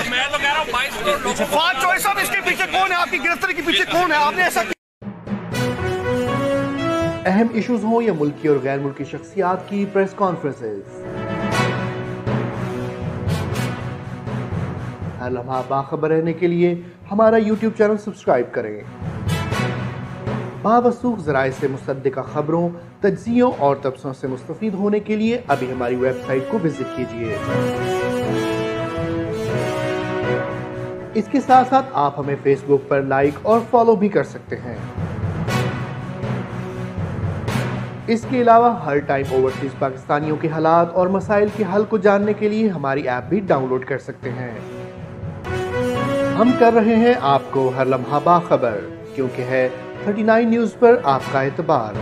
मैं तो कह रहा हूँ 22 करोड़ लोगों फवाद चौधरी साहब, इसके पीछे कौन है? आपकी गिरफ्तारी के पीछे कौन है? आपने ऐसा अहम इश्यूज हो या मुल्की और गैर मुल्की शख्सियात की प्रेस कॉन्फ्रेंसेस, हर लम्हा बाखबर रहने के लिए हमारा YouTube चैनल सब्सक्राइब करें। बावसूख ज़राए से मुसद्दिक़ा खबरों, तज्ज़ियों और तबसरों से मुस्तफ़ीद होने के लिए अभी हमारी वेबसाइट को विजिट कीजिए। इसके साथ साथ आप हमें फेसबुक पर लाइक और फॉलो भी कर सकते हैं। इसके अलावा हर टाइम ओवरसीज पाकिस्तानियों के हालात और मसाइल के हल को जानने के लिए हमारी ऐप भी डाउनलोड कर सकते हैं। हम कर रहे हैं आपको हर लम्हा बाखबर, क्योंकि है 39 न्यूज़ पर आपका एतबार।